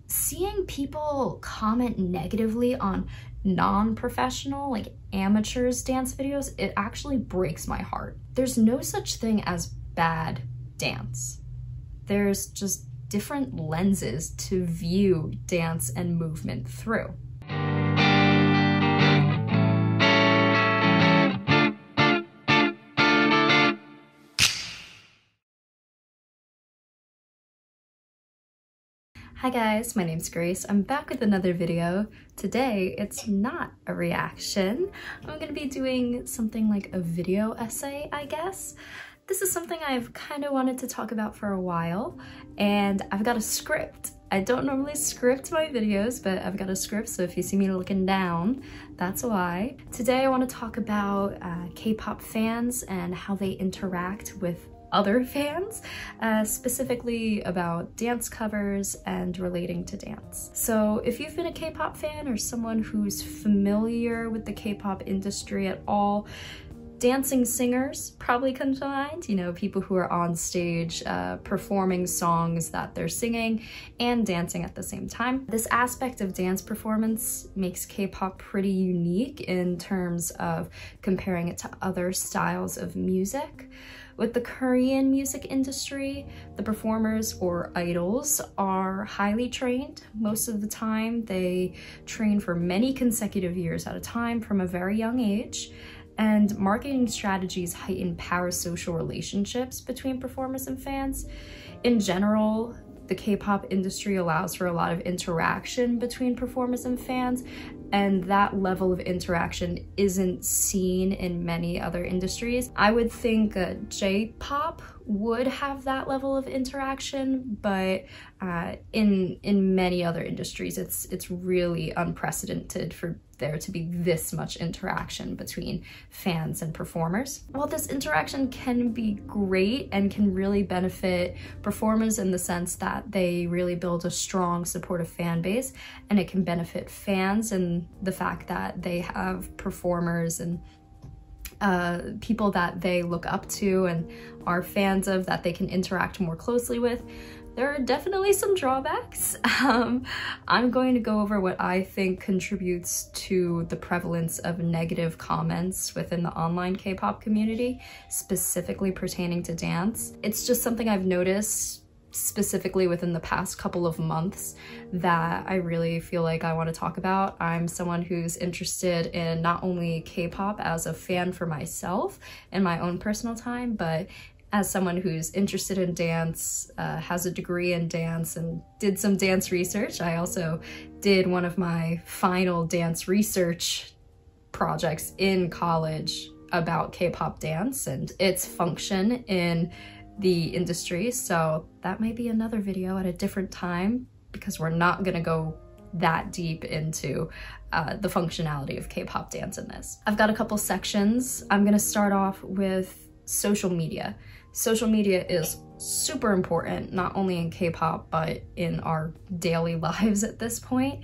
seeing people comment negatively on non-professional, like amateurs dance videos, it actually breaks my heart. There's no such thing as bad dance. There's just different lenses to view dance and movement through. Hi guys, my name's Grace. I'm back with another video. Today, it's not a reaction. I'm gonna be doing something like a video essay, I guess. This is something I've kind of wanted to talk about for a while, and I've got a script. I don't normally script my videos, but I've got a script, so if you see me looking down, that's why. Today I want to talk about K-pop fans and how they interact with other fans, specifically about dance covers and relating to dance. So if you've been a K-pop fan or someone who's familiar with the K-pop industry at all, dancing singers probably come to mind, you know, people who are on stage performing songs that they're singing and dancing at the same time. This aspect of dance performance makes K-pop pretty unique in terms of comparing it to other styles of music. With the Korean music industry, the performers or idols are highly trained. Most of the time, they train for many consecutive years at a time from a very young age. And marketing strategies heighten parasocial relationships between performers and fans. In general, the K-pop industry allows for a lot of interaction between performers and fans, and that level of interaction isn't seen in many other industries. I would think J-pop would have that level of interaction, but in many other industries, it's really unprecedented for there to be this much interaction between fans and performers. While this interaction can be great and can really benefit performers in the sense that they really build a strong supportive fan base, and it can benefit fans in the fact that they have performers and people that they look up to and are fans of that they can interact more closely with, there are definitely some drawbacks. I'm going to go over what I think contributes to the prevalence of negative comments within the online K-pop community, specifically pertaining to dance. It's just something I've noticed specifically within the past couple of months that I really feel like I want to talk about. I'm someone who's interested in not only K-pop as a fan for myself in my own personal time, but as someone who's interested in dance, has a degree in dance, and did some dance research. I also did one of my final dance research projects in college about K-pop dance and its function in the industry. So that might be another video at a different time, because we're not gonna go that deep into the functionality of K-pop dance in this. I've got a couple sections. I'm gonna start off with social media. Social media is super important, not only in K-pop, but in our daily lives at this point.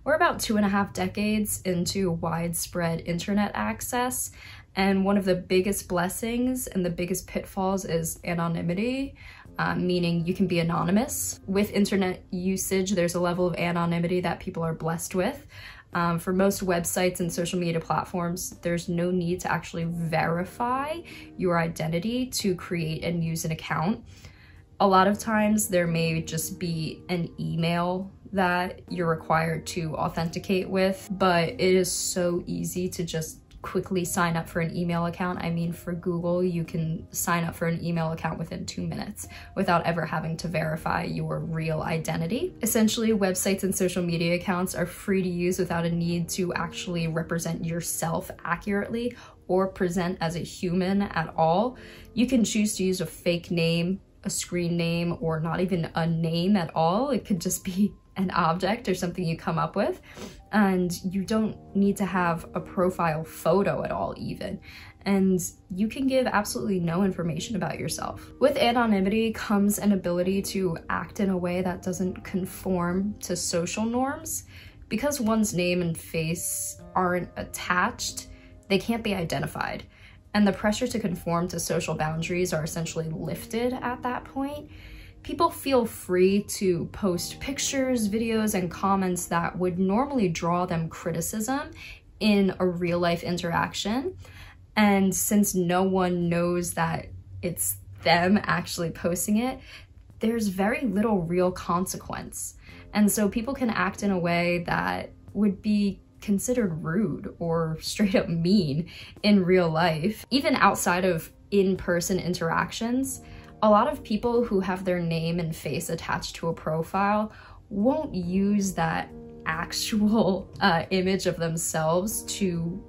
We're about 2.5 decades into widespread internet access, and one of the biggest blessings and the biggest pitfalls is anonymity, meaning you can be anonymous. With internet usage, there's a level of anonymity that people are blessed with. For most websites and social media platforms, there's no need to actually verify your identity to create and use an account. A lot of times there may just be an email that you're required to authenticate with, but it is so easy to just quickly sign up for an email account. I mean, for Google, you can sign up for an email account within 2 minutes without ever having to verify your real identity. Essentially, websites and social media accounts are free to use without a need to actually represent yourself accurately or present as a human at all. You can choose to use a fake name, a screen name, or not even a name at all. It could just be an object or something you come up with, and you don't need to have a profile photo at all even, and you can give absolutely no information about yourself. With anonymity comes an ability to act in a way that doesn't conform to social norms. Because one's name and face aren't attached, they can't be identified, and the pressure to conform to social boundaries are essentially lifted at that point. People feel free to post pictures, videos, and comments that would normally draw them criticism in a real life interaction. And since no one knows that it's them actually posting it, there's very little real consequence. And so people can act in a way that would be considered rude or straight up mean in real life. Even outside of in-person interactions, a lot of people who have their name and face attached to a profile won't use that actual image of themselves to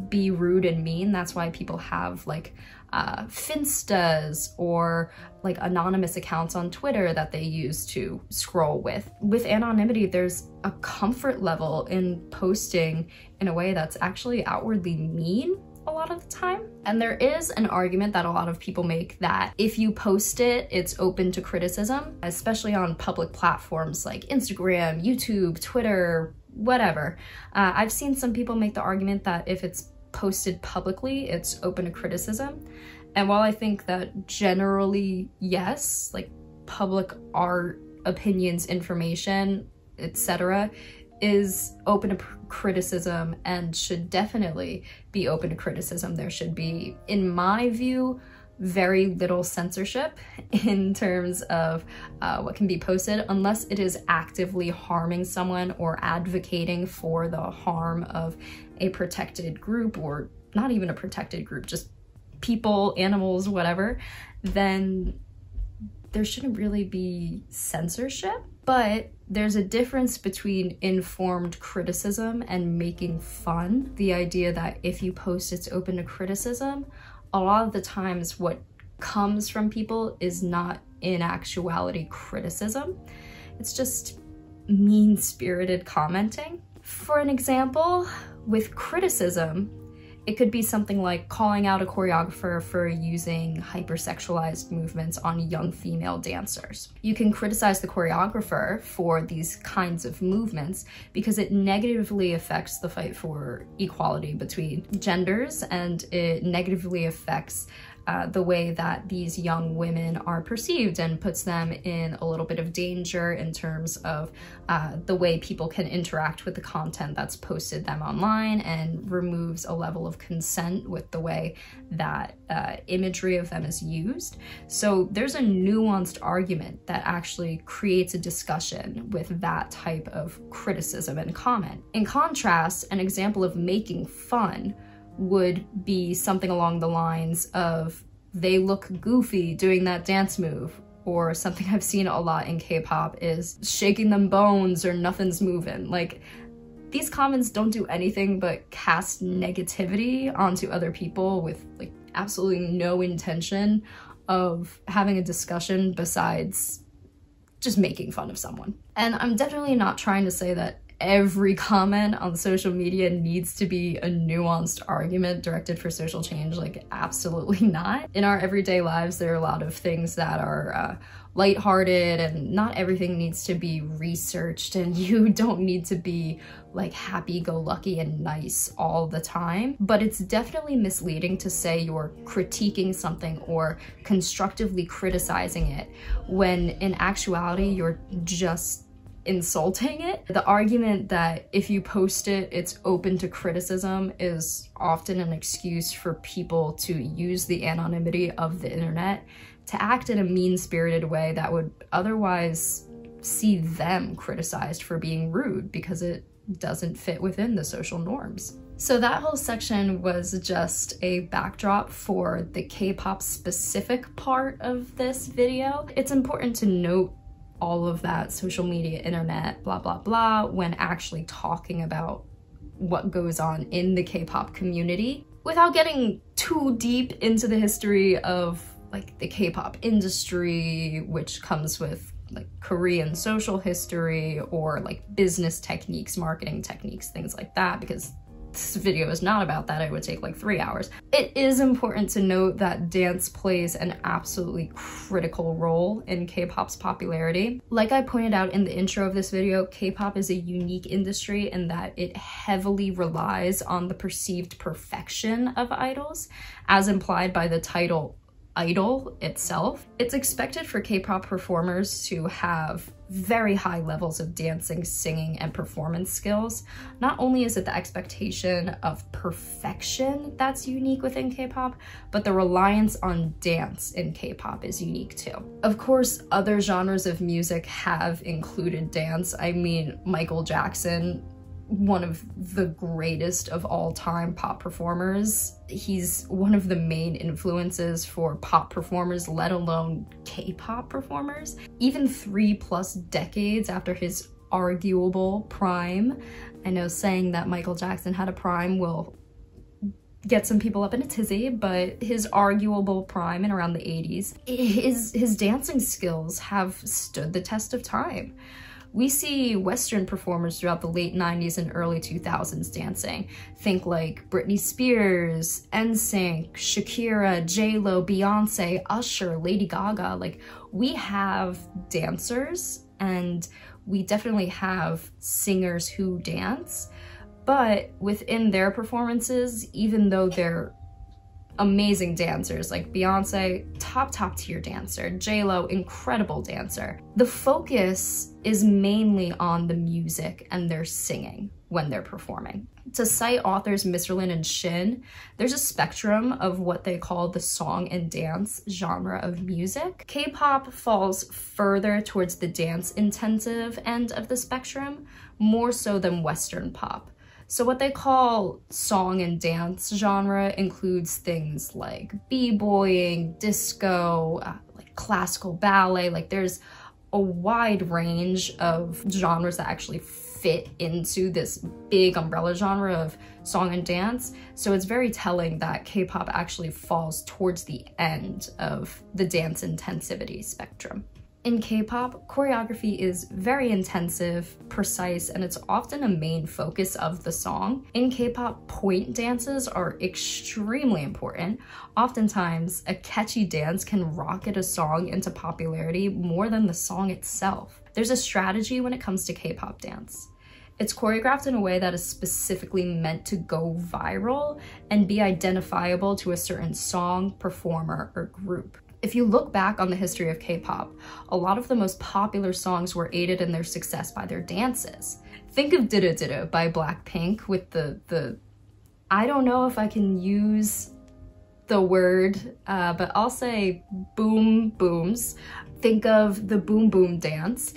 be rude and mean. That's why people have like Finstas or like anonymous accounts on Twitter that they use to scroll with. With anonymity, there's a comfort level in posting in a way that's actually outwardly mean a lot of the time. And there is an argument that a lot of people make that if you post it, it's open to criticism, especially on public platforms like Instagram, YouTube, Twitter, whatever. I've seen some people make the argument that if it's posted publicly, it's open to criticism. And while I think that generally, yes, like public art, opinions, information, etc., is open to criticism and should definitely be open to criticism. There should be, in my view, very little censorship in terms of what can be posted, unless it is actively harming someone or advocating for the harm of a protected group, or not even a protected group, just people, animals, whatever, then there shouldn't really be censorship. But there's a difference between informed criticism and making fun. The idea that if you post it's open to criticism, a lot of the times what comes from people is not in actuality criticism. It's just mean-spirited commenting. For an example, with criticism, it could be something like calling out a choreographer for using hypersexualized movements on young female dancers. You can criticize the choreographer for these kinds of movements because it negatively affects the fight for equality between genders, and it negatively affects the way that these young women are perceived and puts them in a little bit of danger in terms of the way people can interact with the content that's posted them online, and removes a level of consent with the way that imagery of them is used. So there's a nuanced argument that actually creates a discussion with that type of criticism and comment. In contrast, an example of making fun would be something along the lines of, they look goofy doing that dance move, or something I've seen a lot in K-pop is shaking them bones or nothing's moving. Like, these comments don't do anything but cast negativity onto other people with like absolutely no intention of having a discussion besides just making fun of someone. And I'm definitely not trying to say that every comment on social media needs to be a nuanced argument directed for social change. Like, absolutely not. In our everyday lives, there are a lot of things that are lighthearted, and not everything needs to be researched, and you don't need to be like happy-go-lucky and nice all the time. But it's definitely misleading to say you're critiquing something or constructively criticizing it when in actuality you're just insulting it. The argument that if you post it, it's open to criticism is often an excuse for people to use the anonymity of the internet to act in a mean-spirited way that would otherwise see them criticized for being rude because it doesn't fit within the social norms. So that whole section was just a backdrop for the K-pop specific part of this video. It's important to note all of that social media, internet, blah, blah, blah, when actually talking about what goes on in the K-pop community, without getting too deep into the history of like the K-pop industry, which comes with like Korean social history or like business techniques, marketing techniques, things like that, because this video is not about that. It would take like 3 hours. It is important to note that dance plays an absolutely critical role in K-pop's popularity. Like I pointed out in the intro of this video, K-pop is a unique industry in that it heavily relies on the perceived perfection of idols, as implied by the title idol itself. It's expected for K-pop performers to have very high levels of dancing, singing, and performance skills. Not only is it the expectation of perfection that's unique within K-pop, but the reliance on dance in K-pop is unique too. Of course, other genres of music have included dance. I mean, Michael Jackson, one of the greatest of all time pop performers. He's one of the main influences for pop performers, let alone K-pop performers. Even 3+ decades after his arguable prime. I know saying that Michael Jackson had a prime will get some people up in a tizzy, but his arguable prime in around the 80s, his dancing skills have stood the test of time. We see Western performers throughout the late 90s and early 2000s dancing. Think like Britney Spears, NSYNC, Shakira, J-Lo, Beyonce, Usher, Lady Gaga. Like, we have dancers and we definitely have singers who dance, but within their performances, even though they're amazing dancers, like Beyonce, top tier dancer, J-Lo, incredible dancer, the focus is mainly on the music and their singing when they're performing. To cite authors Misserlin and Shin, there's a spectrum of what they call the song and dance genre of music. K-pop falls further towards the dance intensive end of the spectrum, more so than Western pop. So what they call song and dance genre includes things like b-boying, disco, like classical ballet. Like, there's a wide range of genres that actually fit into this big umbrella genre of song and dance. So it's very telling that K-pop actually falls towards the end of the dance intensivity spectrum. In K-pop, choreography is very intensive, precise, and it's often a main focus of the song. In K-pop, point dances are extremely important. Oftentimes, a catchy dance can rocket a song into popularity more than the song itself. There's a strategy when it comes to K-pop dance. It's choreographed in a way that is specifically meant to go viral and be identifiable to a certain song, performer, or group. If you look back on the history of K-pop, a lot of the most popular songs were aided in their success by their dances. Think of Dido Dido by Blackpink with the I don't know if I can use the word, but I'll say boom booms. Think of the boom boom dance.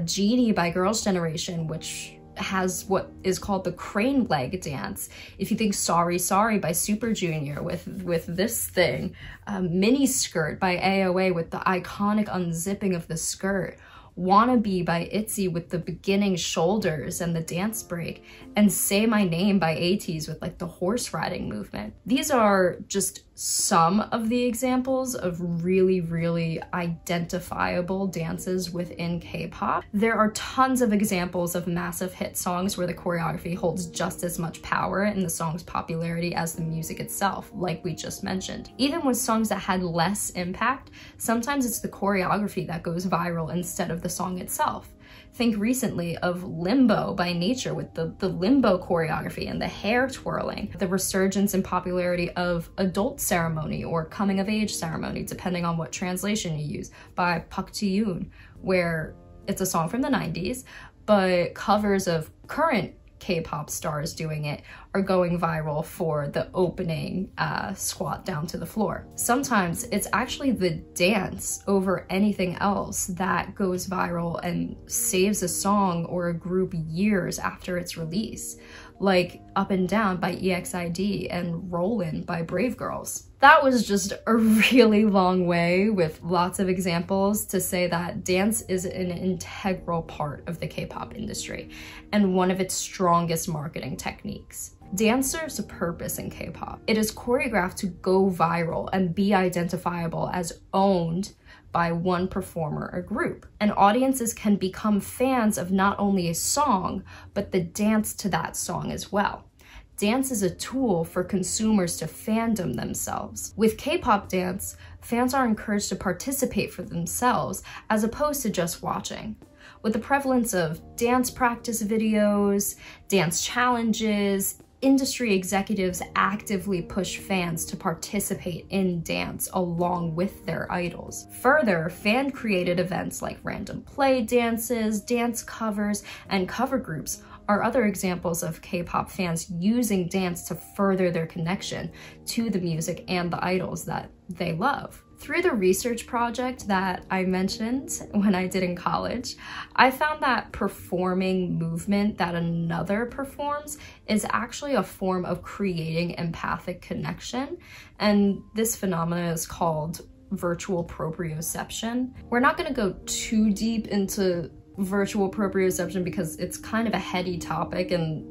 Genie by Girls' Generation, which has what is called the crane leg dance. If you think Sorry Sorry by Super Junior with this thing, Mini Skirt by AOA with the iconic unzipping of the skirt, Wannabe by ITZY with the beginning shoulders and the dance break, and Say My Name by ATEEZ with like the horse riding movement. These are just some of the examples of really identifiable dances within K-pop. There are tons of examples of massive hit songs where the choreography holds just as much power in the song's popularity as the music itself, like we just mentioned. Even with songs that had less impact, sometimes it's the choreography that goes viral instead of the song itself. Think recently of Limbo by Nature with the limbo choreography and the hair twirling. The resurgence in popularity of Adult Ceremony or Coming of Age Ceremony, depending on what translation you use, by Park Ji-yoon, where it's a song from the 90s, but covers of current K-pop stars doing it are going viral for the opening squat down to the floor. Sometimes it's actually the dance over anything else that goes viral and saves a song or a group years after its release, like Up and Down by EXID and Rollin' by Brave Girls. That was just a really long way with lots of examples to say that dance is an integral part of the K-pop industry and one of its strongest marketing techniques. Dance serves a purpose in K-pop. It is choreographed to go viral and be identifiable as owned by one performer or group. And audiences can become fans of not only a song, but the dance to that song as well. Dance is a tool for consumers to fandom themselves. With K-pop dance, fans are encouraged to participate for themselves as opposed to just watching. With the prevalence of dance practice videos, dance challenges, industry executives actively push fans to participate in dance along with their idols. Further, fan-created events like random play dances, dance covers, and cover groups are other examples of K-pop fans using dance to further their connection to the music and the idols that they love. Through the research project that I mentioned when I did in college, I found that performing movement that another performs is actually a form of creating empathic connection, and this phenomenon is called virtual proprioception. We're not going to go too deep into virtual proprioception because it's kind of a heady topic and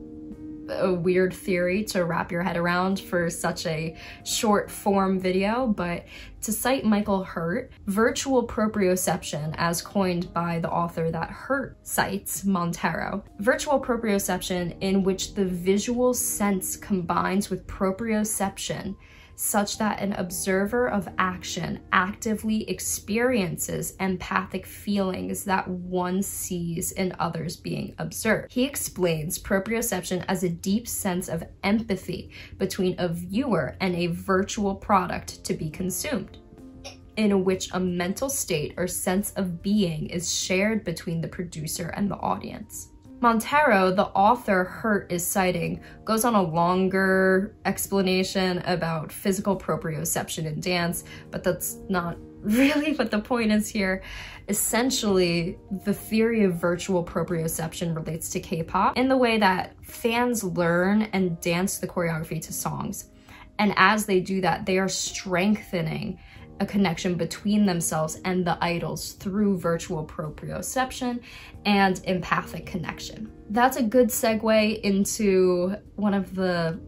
a weird theory to wrap your head around for such a short form video, but to cite Michael Hurt, virtual proprioception, as coined by the author that Hurt cites, Montero, virtual proprioception in which the visual sense combines with proprioception such that an observer of action actively experiences empathic feelings that one sees in others being observed. He explains proprioception as a deep sense of empathy between a viewer and a virtual product to be consumed, in which a mental state or sense of being is shared between the producer and the audience. Montero, the author Hurt is citing, goes on a longer explanation about physical proprioception in dance, but that's not really what the point is here. Essentially, the theory of virtual proprioception relates to K-pop in the way that fans learn and dance the choreography to songs. And as they do that, they are strengthening a connection between themselves and the idols through virtual proprioception and empathic connection. That's a good segue into one of the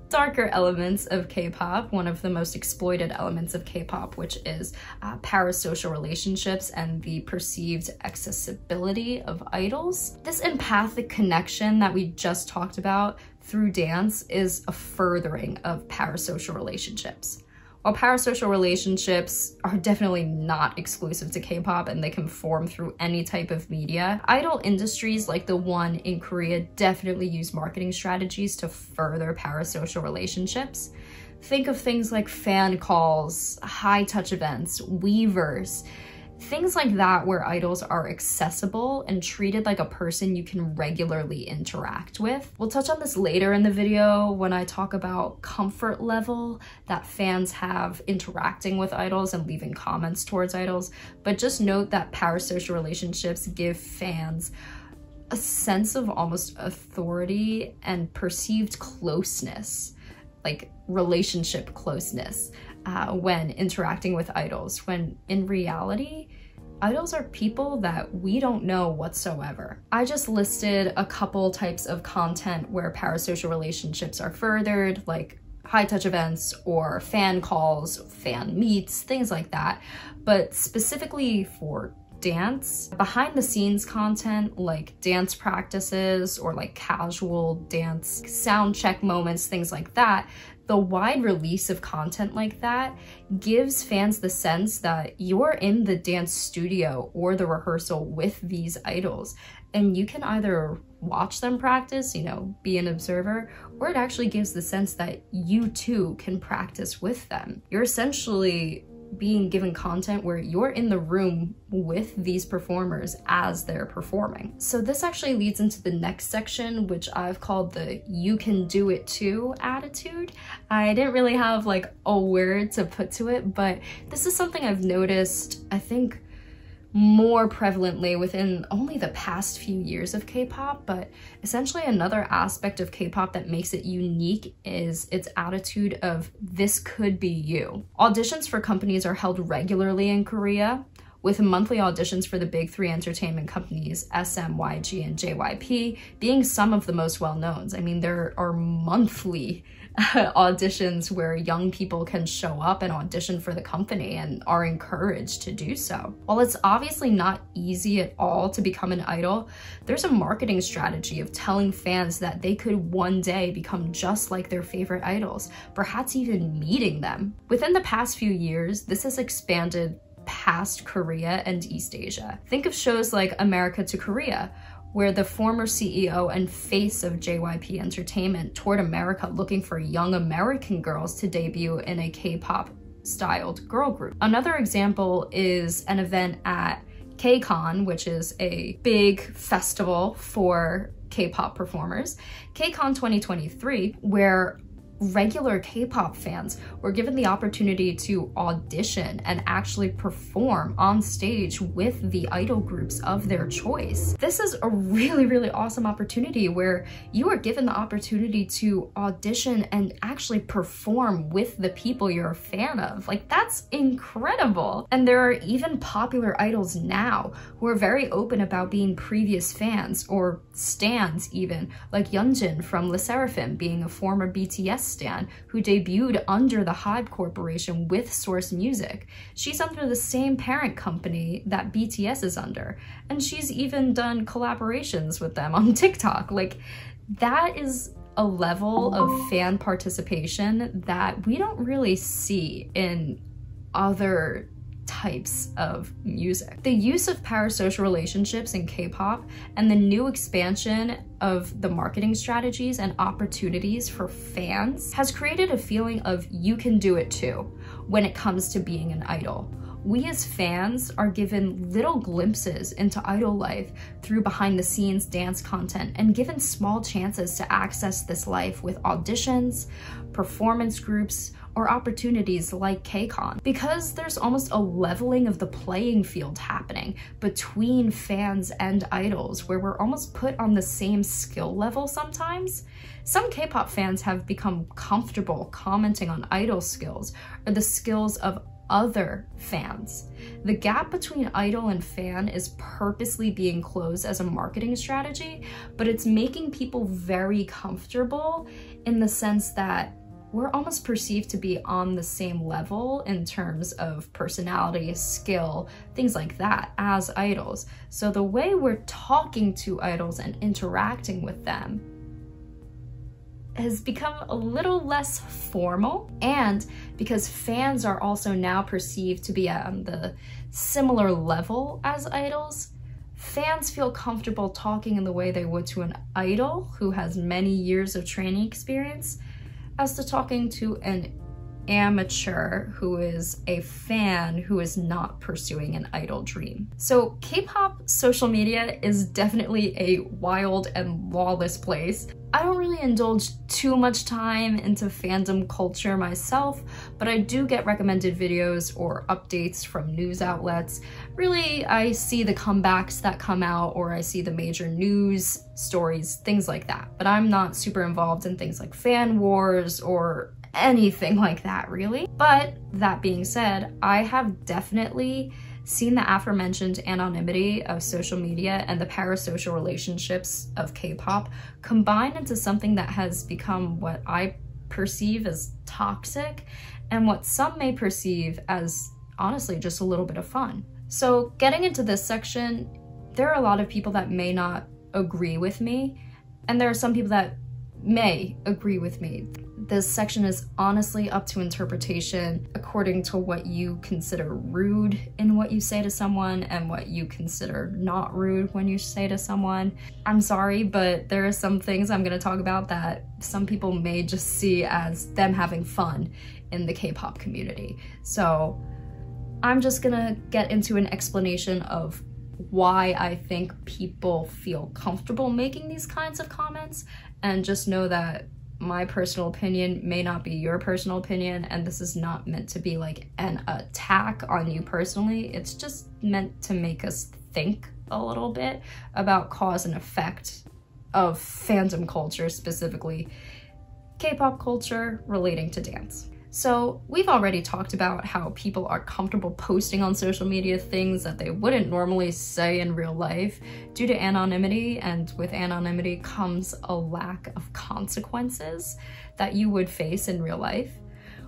darker elements of K-pop, one of the most exploited elements of K-pop, which is parasocial relationships and the perceived accessibility of idols. This empathic connection that we just talked about through dance is a furthering of parasocial relationships. While parasocial relationships are definitely not exclusive to K-pop and they can form through any type of media, idol industries like the one in Korea definitely use marketing strategies to further parasocial relationships. Think of things like fan calls, high-touch events, weavers, things like that where idols are accessible and treated like a person you can regularly interact with. We'll touch on this later in the video when I talk about comfort level that fans have interacting with idols and leaving comments towards idols, but just note that parasocial relationships give fans a sense of almost authority and perceived closeness, like relationship closeness, when interacting with idols, when in reality, idols are people that we don't know whatsoever. I just listed a couple types of content where parasocial relationships are furthered, like high-touch events or fan calls, fan meets, things like that. But specifically for dance, behind-the-scenes content like dance practices or like casual dance sound check moments, things like that, the wide release of content like that gives fans the sense that you're in the dance studio or the rehearsal with these idols, and you can either watch them practice, you know, be an observer, or it actually gives the sense that you too can practice with them. You're essentially being given content where you're in the room with these performers as they're performing. So this actually leads into the next section, which I've called the "you can do it too" attitude. I didn't really have like a word to put to it, but this is something I've noticed, I think, more prevalently within only the past few years of K-pop, but essentially another aspect of K-pop that makes it unique is its attitude of "this could be you." Auditions for companies are held regularly in Korea, with monthly auditions for the big three entertainment companies, SM, YG, and JYP, being some of the most well-known. I mean, there are monthly auditions where young people can show up and audition for the company and are encouraged to do so. While it's obviously not easy at all to become an idol, there's a marketing strategy of telling fans that they could one day become just like their favorite idols, perhaps even meeting them. Within the past few years, this has expanded past Korea and East Asia. Think of shows like America to Korea, where the former CEO and face of JYP Entertainment toured America looking for young American girls to debut in a K-pop styled girl group. Another example is an event at KCON, which is a big festival for K-pop performers, KCON 2023, where regular K-pop fans were given the opportunity to audition and actually perform on stage with the idol groups of their choice. This is a really, really awesome opportunity where you are given the opportunity to audition and actually perform with the people you're a fan of. Like, that's incredible. And there are even popular idols now who are very open about being previous fans or stans even, like Yeonjin from LE SSERAFIM being a former BTS stan who debuted under the HYBE Corporation with Source Music. She's under the same parent company that BTS is under, and she's even done collaborations with them on TikTok. Like, that is a level of fan participation that we don't really see in other types of music. The use of parasocial relationships in K-pop and the new expansion of the marketing strategies and opportunities for fans has created a feeling of you can do it too when it comes to being an idol. We as fans are given little glimpses into idol life through behind the scenes dance content and given small chances to access this life with auditions, performance groups, or opportunities like KCON. Because there's almost a leveling of the playing field happening between fans and idols, where we're almost put on the same skill level sometimes. Some K-pop fans have become comfortable commenting on idol skills or the skills of other fans. The gap between idol and fan is purposely being closed as a marketing strategy, but it's making people very comfortable in the sense that we're almost perceived to be on the same level in terms of personality, skill, things like that as idols. So the way we're talking to idols and interacting with them has become a little less formal, and because fans are also now perceived to be on the similar level as idols, fans feel comfortable talking in the way they would to an idol who has many years of training experience as to talking to an amateur who is a fan who is not pursuing an idol dream. So K-pop social media is definitely a wild and lawless place. I don't really indulge too much time into fandom culture myself, but I do get recommended videos or updates from news outlets. Really, I see the comebacks that come out, or I see the major news stories, things like that. But I'm not super involved in things like fan wars or anything like that, really. But that being said, I have definitely seen the aforementioned anonymity of social media and the parasocial relationships of K-pop combine into something that has become what I perceive as toxic and what some may perceive as honestly just a little bit of fun. So getting into this section, there are a lot of people that may not agree with me, and there are some people that may agree with me. This section is honestly up to interpretation according to what you consider rude in what you say to someone and what you consider not rude when you say to someone. I'm sorry, but there are some things I'm gonna talk about that some people may just see as them having fun in the K-pop community. So I'm just gonna get into an explanation of why I think people feel comfortable making these kinds of comments, and just know that my personal opinion may not be your personal opinion, and this is not meant to be like an attack on you personally. It's just meant to make us think a little bit about cause and effect of fandom culture, specifically K-pop culture relating to dance. So we've already talked about how people are comfortable posting on social media things that they wouldn't normally say in real life due to anonymity, and with anonymity comes a lack of consequences that you would face in real life.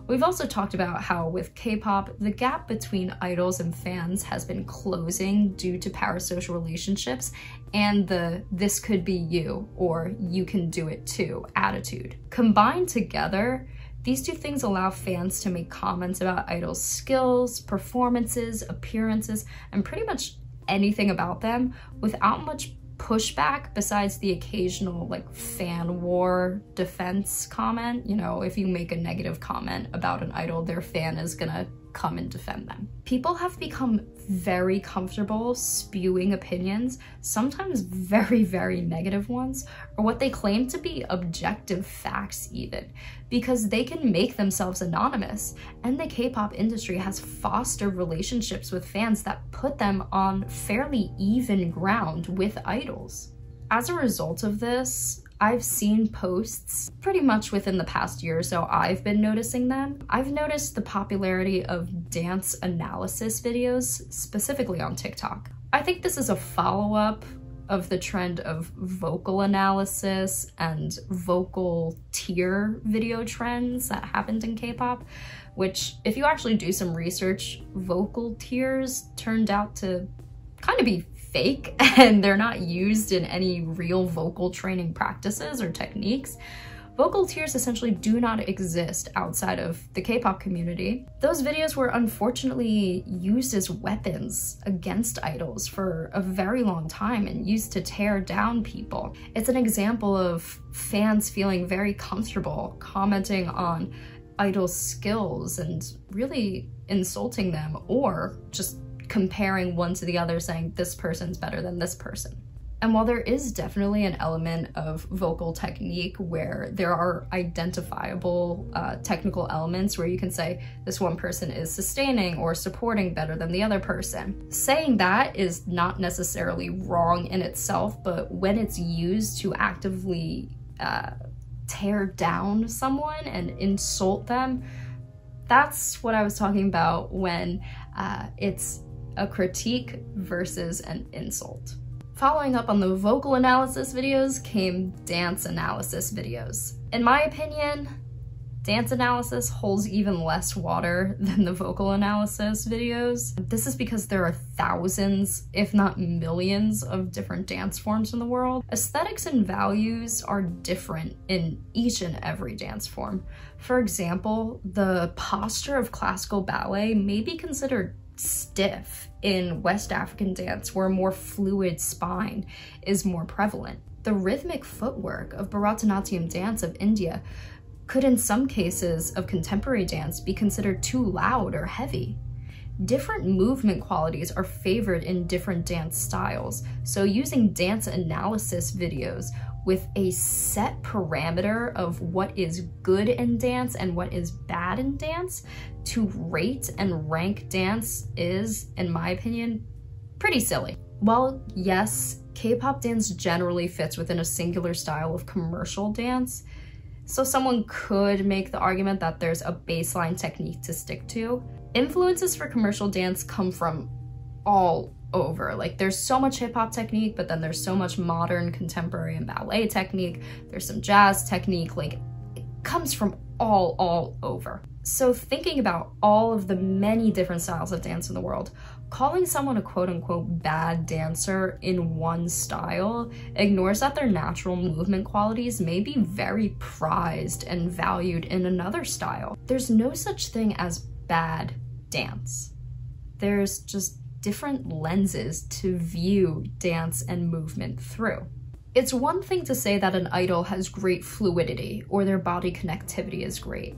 We've also talked about how with K-pop, the gap between idols and fans has been closing due to parasocial relationships and the "this could be you" or "you can do it too" attitude. Combined together, these two things allow fans to make comments about idols' skills, performances, appearances, and pretty much anything about them without much pushback besides the occasional like fan war defense comment. You know, if you make a negative comment about an idol, their fan is gonna come and defend them. People have become very comfortable spewing opinions, sometimes very, very negative ones, or what they claim to be objective facts even, because they can make themselves anonymous. And the K-pop industry has fostered relationships with fans that put them on fairly even ground with idols. As a result of this, I've seen posts pretty much within the past year or so. I've been noticing them. I've noticed the popularity of dance analysis videos, specifically on TikTok. I think this is a follow-up of the trend of vocal analysis and vocal tier video trends that happened in K-pop, which, if you actually do some research, vocal tiers turned out to kind of be fake, and they're not used in any real vocal training practices or techniques. Vocal tiers essentially do not exist outside of the K-pop community. Those videos were unfortunately used as weapons against idols for a very long time and used to tear down people. It's an example of fans feeling very comfortable commenting on idol skills and really insulting them, or just comparing one to the other, saying this person's better than this person. And while there is definitely an element of vocal technique where there are identifiable technical elements where you can say this one person is sustaining or supporting better than the other person, saying that is not necessarily wrong in itself, but when it's used to actively tear down someone and insult them, that's what I was talking about when it's a critique versus an insult. Following up on the vocal analysis videos came dance analysis videos. In my opinion, dance analysis holds even less water than the vocal analysis videos. This is because there are thousands, if not millions, of different dance forms in the world. Aesthetics and values are different in each and every dance form. For example, the posture of classical ballet may be considered stiff in West African dance, where a more fluid spine is more prevalent. The rhythmic footwork of Bharatanatyam dance of India could in some cases of contemporary dance be considered too loud or heavy. Different movement qualities are favored in different dance styles, so using dance analysis videos with a set parameter of what is good in dance and what is bad in dance to rate and rank dance is, in my opinion, pretty silly. While yes, K-pop dance generally fits within a singular style of commercial dance, so someone could make the argument that there's a baseline technique to stick to. Influences for commercial dance come from all over. Like, there's so much hip-hop technique, but then there's so much modern, contemporary, and ballet technique. There's some jazz technique. Like, it comes from all over. So thinking about all of the many different styles of dance in the world, calling someone a quote-unquote bad dancer in one style ignores that their natural movement qualities may be very prized and valued in another style. There's no such thing as bad dance. There's just different lenses to view dance and movement through. It's one thing to say that an idol has great fluidity, or their body connectivity is great,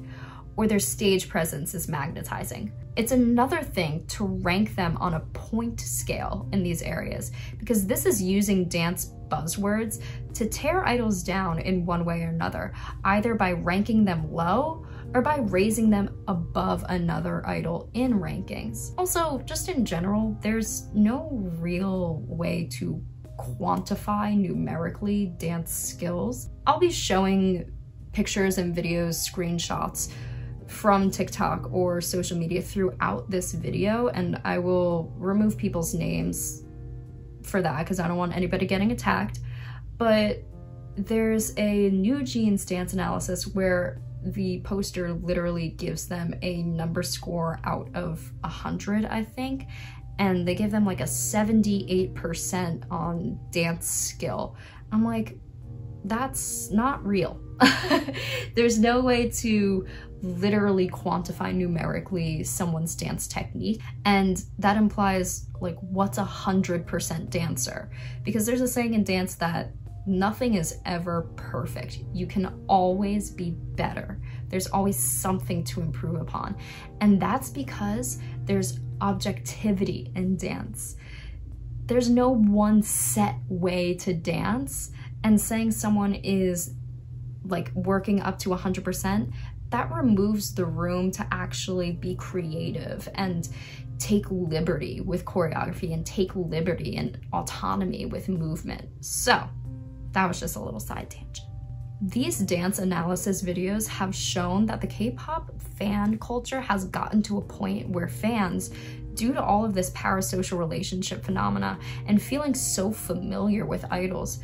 or their stage presence is magnetizing. It's another thing to rank them on a point scale in these areas, because this is using dance buzzwords to tear idols down in one way or another, either by ranking them low or by raising them above another idol in rankings. Also, just in general, there's no real way to quantify numerically dance skills. I'll be showing pictures and videos, screenshots from TikTok or social media throughout this video, and I will remove people's names for that because I don't want anybody getting attacked. But there's a New Jeans dance analysis where the poster literally gives them a number score out of 100, I think, and they give them like a 78% on dance skill. I'm like, that's not real. There's no way to literally quantify numerically someone's dance technique, and that implies like what's 100% dancer, because there's a saying in dance that nothing is ever perfect. You can always be better. There's always something to improve upon, and that's because there's objectivity in dance. There's no one set way to dance, and saying someone is like working up to 100%, that removes the room to actually be creative and take liberty with choreography and take liberty and autonomy with movement. So that was just a little side tangent. These dance analysis videos have shown that the K-pop fan culture has gotten to a point where fans, due to all of this parasocial relationship phenomena and feeling so familiar with idols,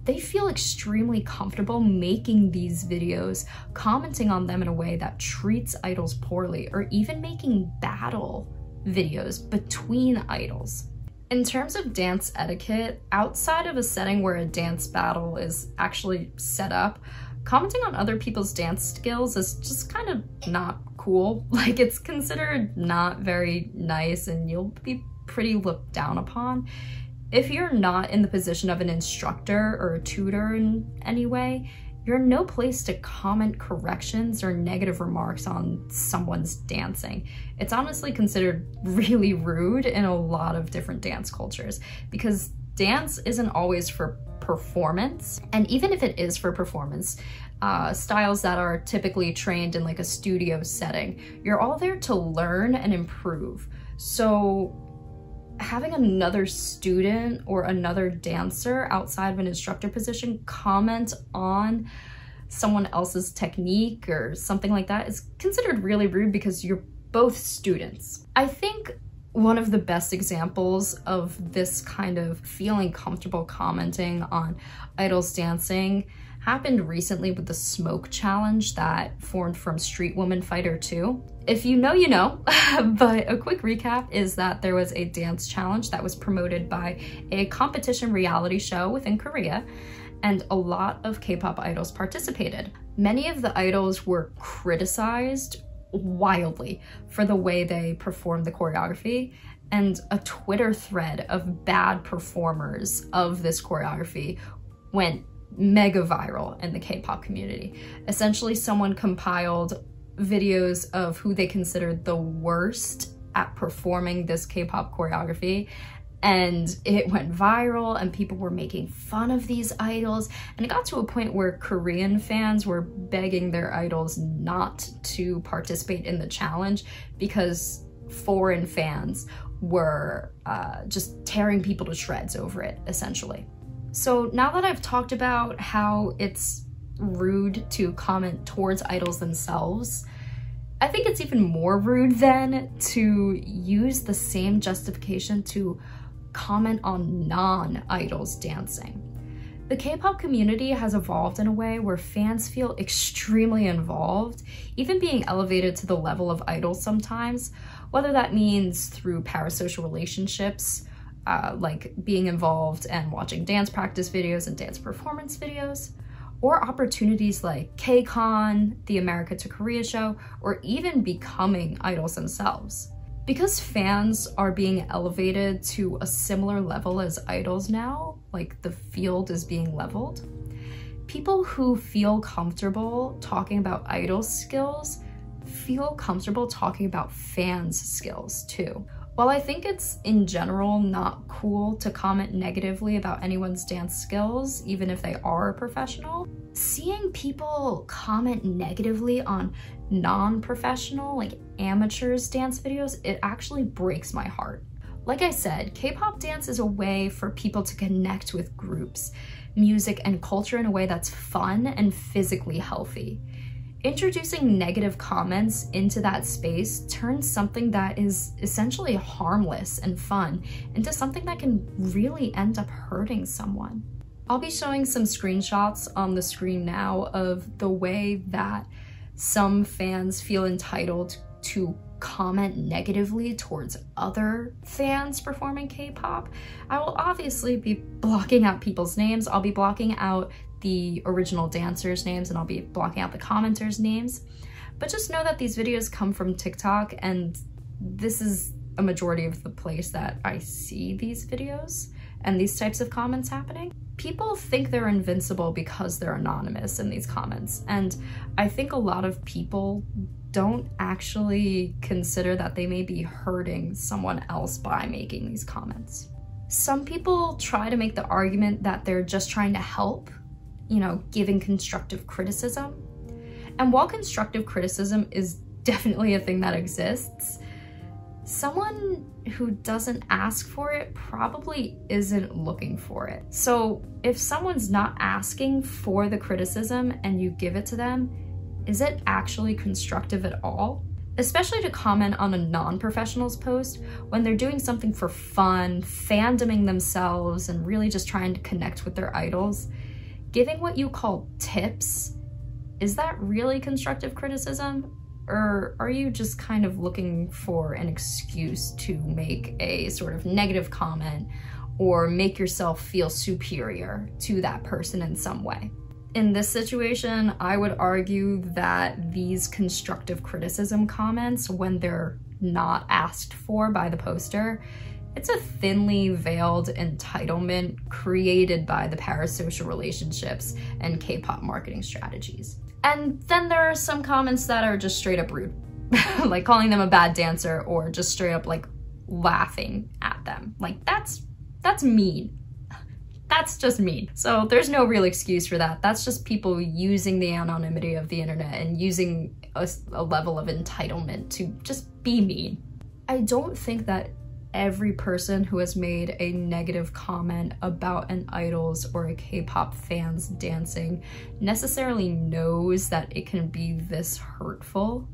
they feel extremely comfortable making these videos, commenting on them in a way that treats idols poorly, or even making battle videos between idols. In terms of dance etiquette, outside of a setting where a dance battle is actually set up, commenting on other people's dance skills is just kind of not cool. Like, it's considered not very nice, and you'll be pretty looked down upon. If you're not in the position of an instructor or a tutor in any way, you're in no place to comment corrections or negative remarks on someone's dancing. It's honestly considered really rude in a lot of different dance cultures, because dance isn't always for performance. And even if it is for performance, styles that are typically trained in like a studio setting, you're all there to learn and improve. So having another student or another dancer outside of an instructor position comment on someone else's technique or something like that is considered really rude, because you're both students. I think one of the best examples of this kind of feeling comfortable commenting on idols dancing happened recently with the smoke challenge that formed from Street Woman Fighter 2. If you know, you know, but a quick recap is that there was a dance challenge that was promoted by a competition reality show within Korea, and a lot of K-pop idols participated. Many of the idols were criticized wildly for the way they performed the choreography, and a Twitter thread of bad performers of this choreography went mega viral in the K-pop community. Essentially, someone compiled videos of who they considered the worst at performing this K-pop choreography, and it went viral, and people were making fun of these idols, and it got to a point where Korean fans were begging their idols not to participate in the challenge because foreign fans were just tearing people to shreds over it, essentially. So now that I've talked about how it's rude to comment towards idols themselves, I think it's even more rude then to use the same justification to comment on non-idols dancing. The K-pop community has evolved in a way where fans feel extremely involved, even being elevated to the level of idols sometimes, whether that means through parasocial relationships, like being involved and watching dance practice videos and dance performance videos, or opportunities like K-Con, the America to Korea show, or even becoming idols themselves. Because fans are being elevated to a similar level as idols now, like the field is being leveled, people who feel comfortable talking about idol skills feel comfortable talking about fans' skills too. While I think it's in general not cool to comment negatively about anyone's dance skills, even if they are a professional, seeing people comment negatively on non-professional, like amateurs dance videos, it actually breaks my heart. Like I said, K-pop dance is a way for people to connect with groups, music, and culture in a way that's fun and physically healthy. Introducing negative comments into that space turns something that is essentially harmless and fun into something that can really end up hurting someone. I'll be showing some screenshots on the screen now of the way that some fans feel entitled to comment negatively towards other fans performing K-pop. I will obviously be blocking out people's names. I'll be blocking out the original dancers' names and I'll be blocking out the commenters' names. But just know that these videos come from TikTok, and this is a majority of the place that I see these videos and these types of comments happening. People think they're invincible because they're anonymous in these comments, and I think a lot of people don't actually consider that they may be hurting someone else by making these comments. Some people try to make the argument that they're just trying to help, you know, giving constructive criticism. And while constructive criticism is definitely a thing that exists, someone who doesn't ask for it probably isn't looking for it. So if someone's not asking for the criticism and you give it to them, is it actually constructive at all? Especially to comment on a non-professional's post when they're doing something for fun, fandoming themselves, and really just trying to connect with their idols. Giving what you call tips, is that really constructive criticism? Or are you just kind of looking for an excuse to make a sort of negative comment or make yourself feel superior to that person in some way? In this situation, I would argue that these constructive criticism comments, when they're not asked for by the poster, it's a thinly veiled entitlement created by the parasocial relationships and K-pop marketing strategies. And then there are some comments that are just straight up rude, like calling them a bad dancer or just straight up like laughing at them. Like that's mean. That's just mean. So there's no real excuse for that. That's just people using the anonymity of the internet and using a level of entitlement to just be mean. I don't think that every person who has made a negative comment about an idol's or a K-pop fan's dancing necessarily knows that it can be this hurtful.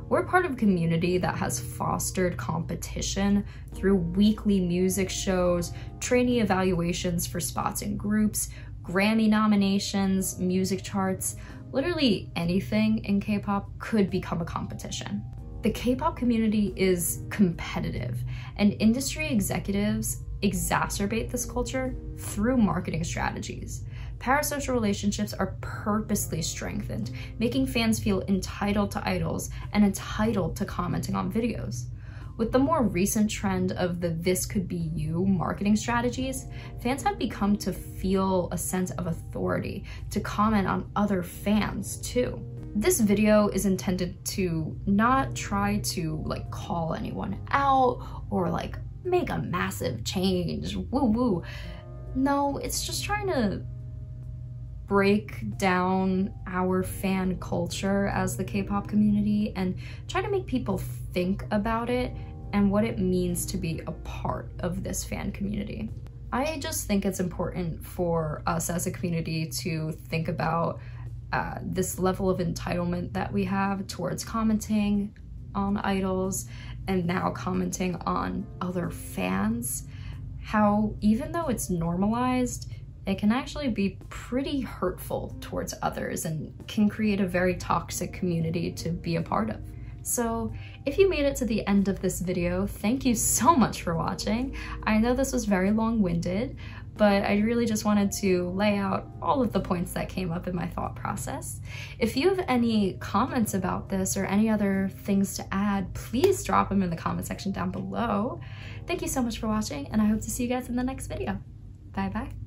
We're part of a community that has fostered competition through weekly music shows, trainee evaluations for spots in groups, Grammy nominations, music charts. Literally anything in K-pop could become a competition. The K-pop community is competitive, and industry executives exacerbate this culture through marketing strategies. Parasocial relationships are purposely strengthened, making fans feel entitled to idols and entitled to commenting on videos. With the more recent trend of the "this could be you" marketing strategies, fans have become to feel a sense of authority to comment on other fans too. This video is intended to not try to like call anyone out or like make a massive change, woo woo. No, it's just trying to break down our fan culture as the K-pop community and try to make people think about it and what it means to be a part of this fan community. I just think it's important for us as a community to think about this level of entitlement that we have towards commenting on idols and now commenting on other fans. How even though it's normalized, it can actually be pretty hurtful towards others and can create a very toxic community to be a part of. So if you made it to the end of this video, thank you so much for watching. I know this was very long-winded, but I really just wanted to lay out all of the points that came up in my thought process. If you have any comments about this or any other things to add, please drop them in the comment section down below. Thank you so much for watching, and I hope to see you guys in the next video. Bye bye.